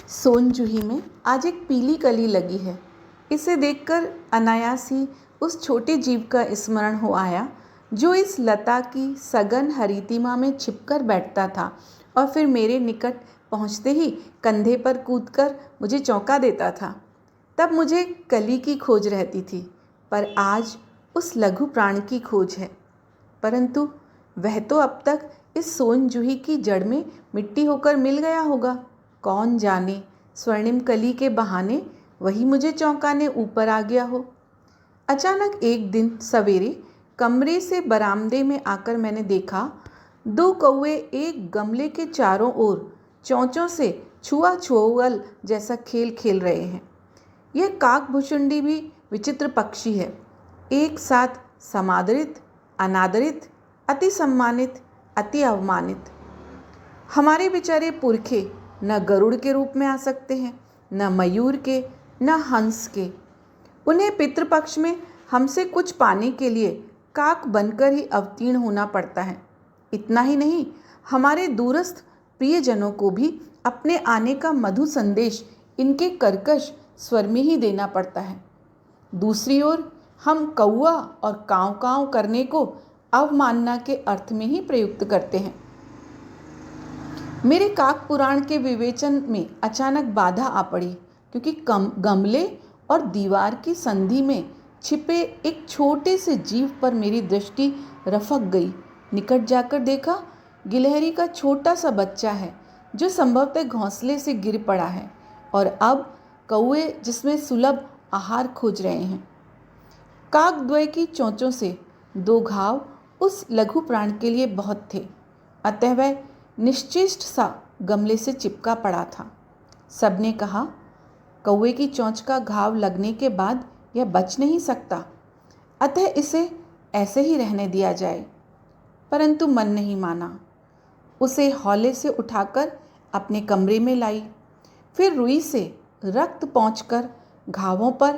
सोन जूही में आज एक पीली कली लगी है। इसे देखकर अनायास ही उस छोटे जीव का स्मरण हो आया जो इस लता की सघन हरितिमा में छिपकर बैठता था और फिर मेरे निकट पहुंचते ही कंधे पर कूदकर मुझे चौंका देता था। तब मुझे कली की खोज रहती थी, पर आज उस लघु प्राण की खोज है। परंतु वह तो अब तक इस सोन जूही की जड़ में मिट्टी होकर मिल गया होगा। कौन जाने स्वर्णिम कली के बहाने वही मुझे चौंकाने ऊपर आ गया हो। अचानक एक दिन सवेरे कमरे से बरामदे में आकर मैंने देखा, दो कौवे एक गमले के चारों ओर चोंचों से छुआ-छुअल जैसा खेल खेल रहे हैं। यह काकभुशुंडी भी विचित्र पक्षी है, एक साथ समादरित, अनादरित, अति सम्मानित, अति अवमानित। हमारे बेचारे पुरखे न गरुड़ के रूप में आ सकते हैं, न मयूर के, न हंस के। उन्हें पितृपक्ष में हमसे कुछ पाने के लिए काक बनकर ही अवतीर्ण होना पड़ता है। इतना ही नहीं, हमारे दूरस्थ प्रियजनों को भी अपने आने का मधु संदेश इनके कर्कश स्वर में ही देना पड़ता है। दूसरी ओर हम कौआ और काँव काँव करने को अवमानना के अर्थ में ही प्रयुक्त करते हैं। मेरे काक पुराण के विवेचन में अचानक बाधा आ पड़ी, क्योंकि गमले और दीवार की संधि में छिपे एक छोटे से जीव पर मेरी दृष्टि रफक गई। निकट जाकर देखा, गिलहरी का छोटा सा बच्चा है जो संभवतः घोंसले से गिर पड़ा है और अब कौवे जिसमें सुलभ आहार खोज रहे हैं। काकद्वय की चोंचों से दो घाव उस लघु प्राण के लिए बहुत थे, अतः वह निश्चेष्ट सा गमले से चिपका पड़ा था। सबने कहा, कौवे की चोंच का घाव लगने के बाद यह बच नहीं सकता, अतः इसे ऐसे ही रहने दिया जाए। परंतु मन नहीं माना। उसे हौले से उठाकर अपने कमरे में लाई, फिर रुई से रक्त पोंछकर घावों पर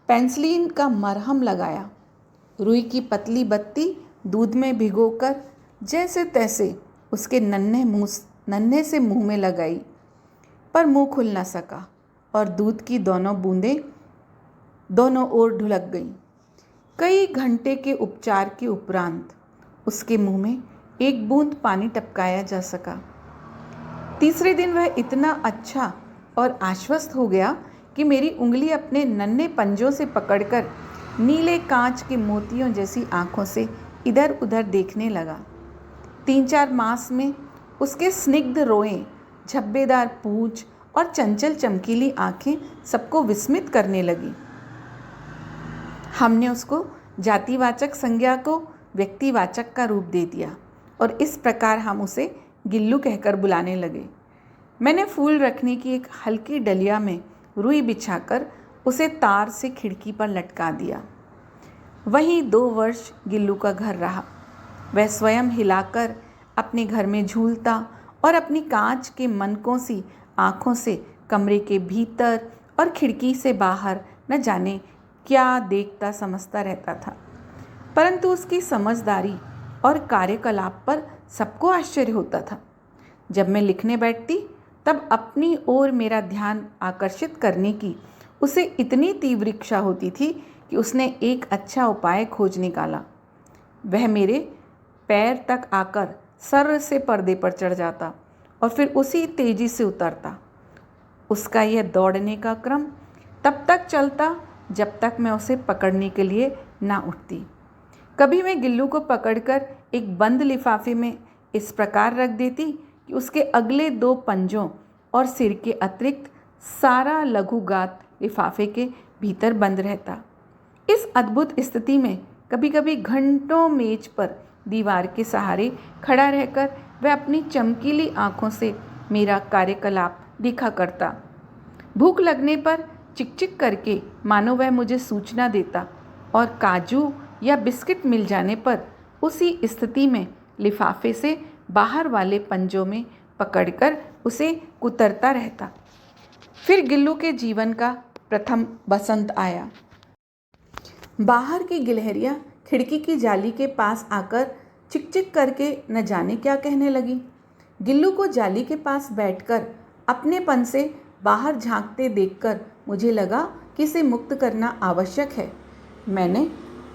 पेंसिलिन का मरहम लगाया। रुई की पतली बत्ती दूध में भिगोकर जैसे तैसे उसके नन्हे से मुंह में लगाई, पर मुंह खुल न सका और दूध की दोनों बूंदें दोनों ओर ढुलक गईं। कई घंटे के उपचार के उपरांत उसके मुंह में एक बूंद पानी टपकाया जा सका। तीसरे दिन वह इतना अच्छा और आश्वस्त हो गया कि मेरी उंगली अपने नन्हे पंजों से पकड़कर नीले कांच के मोतियों जैसी आंखों से इधर उधर देखने लगा। 3-4 मास में उसके स्निग्ध रोएं, झब्बेदार पूंछ और चंचल चमकीली आंखें सबको विस्मित करने लगी। हमने उसको जातिवाचक संज्ञा को व्यक्तिवाचक का रूप दे दिया और इस प्रकार हम उसे गिल्लू कहकर बुलाने लगे। मैंने फूल रखने की एक हल्की डलिया में रुई बिछाकर उसे तार से खिड़की पर लटका दिया। वहीं 2 वर्ष गिल्लू का घर रहा। वह स्वयं हिलाकर अपने घर में झूलता और अपनी कांच के मनकों सी आँखों से कमरे के भीतर और खिड़की से बाहर न जाने क्या देखता समझता रहता था। परंतु उसकी समझदारी और कार्यकलाप पर सबको आश्चर्य होता था। जब मैं लिखने बैठती तब अपनी ओर मेरा ध्यान आकर्षित करने की उसे इतनी तीव्र इच्छा होती थी कि उसने एक अच्छा उपाय खोज निकाला। वह मेरे पैर तक आकर सर से पर्दे पर चढ़ जाता और फिर उसी तेजी से उतरता। उसका यह दौड़ने का क्रम तब तक चलता जब तक मैं उसे पकड़ने के लिए ना उठती। कभी मैं गिल्लू को पकड़कर एक बंद लिफाफे में इस प्रकार रख देती कि उसके अगले 2 पंजों और सिर के अतिरिक्त सारा लघुगात लिफाफे के भीतर बंद रहता। इस अद्भुत स्थिति में कभी कभी घंटों मेज पर दीवार के सहारे खड़ा रहकर वह अपनी चमकीली आंखों से मेरा कार्यकलाप देखा करता। भूख लगने पर चिकचिक करके मानो वह मुझे सूचना देता और काजू या बिस्किट मिल जाने पर उसी स्थिति में लिफाफे से बाहर वाले पंजों में पकड़कर उसे कुतरता रहता। फिर गिल्लू के जीवन का प्रथम बसंत आया। बाहर की गिलहरियां खिड़की की जाली के पास आकर चिक चिक करके न जाने क्या कहने लगी। गिल्लू को जाली के पास बैठकर अपनेपन से बाहर झांकते देखकर मुझे लगा कि इसे मुक्त करना आवश्यक है। मैंने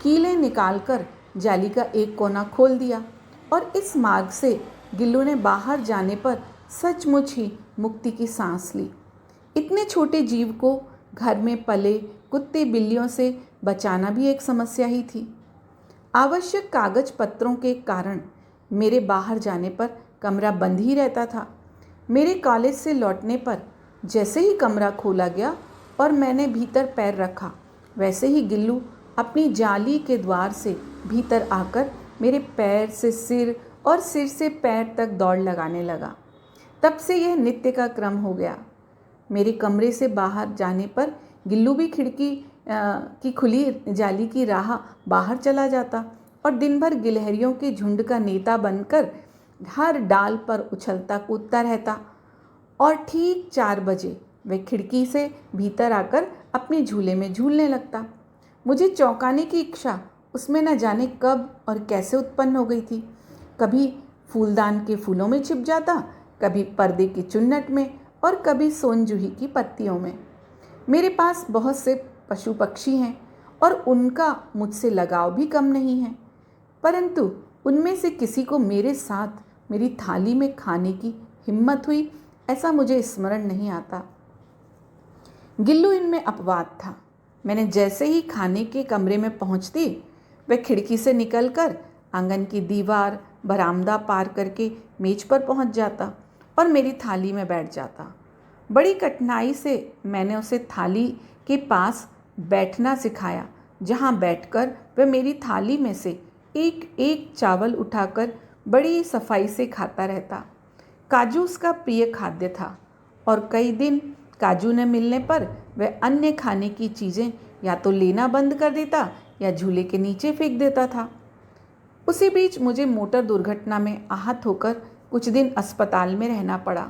कीलें निकालकर जाली का एक कोना खोल दिया और इस मार्ग से गिल्लू ने बाहर जाने पर सचमुच ही मुक्ति की सांस ली। इतने छोटे जीव को घर में पले कुत्ते बिल्लियों से बचाना भी एक समस्या ही थी। आवश्यक कागज पत्रों के कारण मेरे बाहर जाने पर कमरा बंद ही रहता था। मेरे कॉलेज से लौटने पर जैसे ही कमरा खोला गया और मैंने भीतर पैर रखा, वैसे ही गिल्लू अपनी जाली के द्वार से भीतर आकर मेरे पैर से सिर और सिर से पैर तक दौड़ लगाने लगा। तब से यह नित्य का क्रम हो गया। मेरे कमरे से बाहर जाने पर गिल्लू भी खिड़की की खुली जाली की राह बाहर चला जाता और दिन भर गिलहरियों के झुंड का नेता बनकर हर डाल पर उछलता कूदता रहता और ठीक 4 बजे वह खिड़की से भीतर आकर अपने झूले में झूलने लगता। मुझे चौंकाने की इच्छा उसमें न जाने कब और कैसे उत्पन्न हो गई थी। कभी फूलदान के फूलों में छिप जाता, कभी पर्दे की चुन्नट में और कभी सोनजूही की पत्तियों में। मेरे पास बहुत से पशु पक्षी हैं और उनका मुझसे लगाव भी कम नहीं है, परंतु उनमें से किसी को मेरे साथ मेरी थाली में खाने की हिम्मत हुई, ऐसा मुझे स्मरण नहीं आता। गिल्लू इनमें अपवाद था। मैंने जैसे ही खाने के कमरे में पहुंचती, वह खिड़की से निकलकर आंगन की दीवार बरामदा पार करके मेज पर पहुंच जाता और मेरी थाली में बैठ जाता। बड़ी कठिनाई से मैंने उसे थाली के पास बैठना सिखाया, जहां बैठकर वह मेरी थाली में से एक एक चावल उठाकर बड़ी सफाई से खाता रहता। काजू उसका प्रिय खाद्य था और कई दिन काजू न मिलने पर वह अन्य खाने की चीज़ें या तो लेना बंद कर देता या झूले के नीचे फेंक देता था। उसी बीच मुझे मोटर दुर्घटना में आहत होकर कुछ दिन अस्पताल में रहना पड़ा।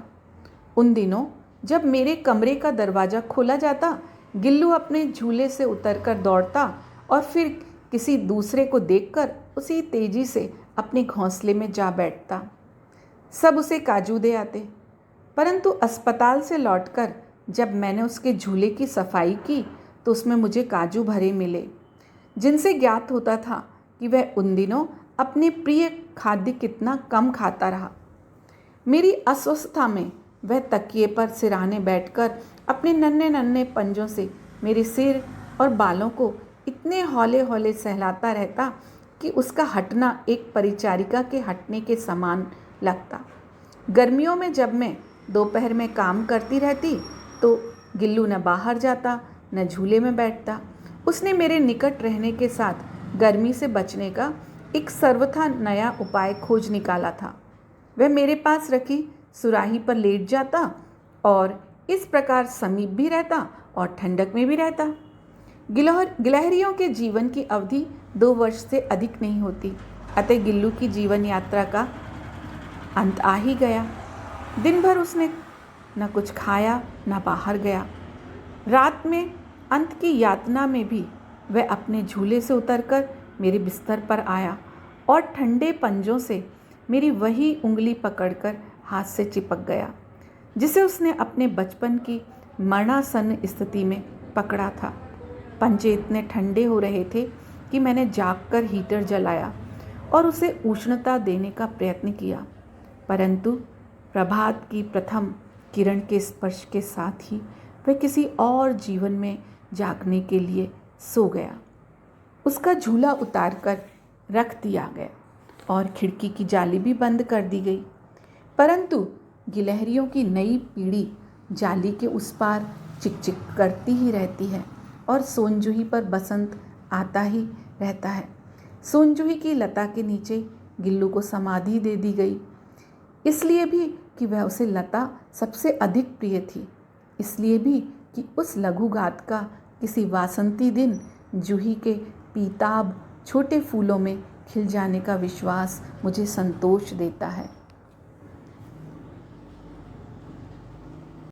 उन दिनों जब मेरे कमरे का दरवाज़ा खोला जाता, गिल्लू अपने झूले से उतरकर दौड़ता और फिर किसी दूसरे को देखकर उसी तेजी से अपने घोंसले में जा बैठता। सब उसे काजू दे आते, परंतु अस्पताल से लौटकर जब मैंने उसके झूले की सफाई की तो उसमें मुझे काजू भरे मिले, जिनसे ज्ञात होता था कि वह उन दिनों अपने प्रिय खाद्य कितना कम खाता रहा। मेरी अस्वस्थता में वह तकिए पर सिरहाने बैठकर अपने नन्हे नन्हे पंजों से मेरे सिर और बालों को इतने हौले हौले सहलाता रहता कि उसका हटना एक परिचारिका के हटने के समान लगता। गर्मियों में जब मैं दोपहर में काम करती रहती तो गिल्लू न बाहर जाता न झूले में बैठता। उसने मेरे निकट रहने के साथ गर्मी से बचने का एक सर्वथा नया उपाय खोज निकाला था। वह मेरे पास रखी सुराही पर लेट जाता और इस प्रकार समीप भी रहता और ठंडक में भी रहता। गिलहरियों के जीवन की अवधि 2 वर्ष से अधिक नहीं होती, अतः गिल्लू की जीवन यात्रा का अंत आ ही गया। दिन भर उसने न कुछ खाया न बाहर गया। रात में अंत की यातना में भी वह अपने झूले से उतरकर मेरे बिस्तर पर आया और ठंडे पंजों से मेरी वही उंगली पकड़कर हाथ से चिपक गया, जिसे उसने अपने बचपन की मरणासन्न स्थिति में पकड़ा था। पंजे इतने ठंडे हो रहे थे कि मैंने जागकर हीटर जलाया और उसे उष्णता देने का प्रयत्न किया, परंतु प्रभात की प्रथम किरण के स्पर्श के साथ ही वह किसी और जीवन में जागने के लिए सो गया। उसका झूला उतारकर रख दिया गया और खिड़की की जाली भी बंद कर दी गई, परंतु गिलहरियों की नई पीढ़ी जाली के उस पार चिकचिक करती ही रहती है और सोनजूही पर बसंत आता ही रहता है। सोनजूही की लता के नीचे गिल्लू को समाधि दे दी गई, इसलिए भी कि वह उसे लता सबसे अधिक प्रिय थी, इसलिए भी कि उस लघुगात का किसी वासंती दिन जूही के पीताभ छोटे फूलों में खिल जाने का विश्वास मुझे संतोष देता है।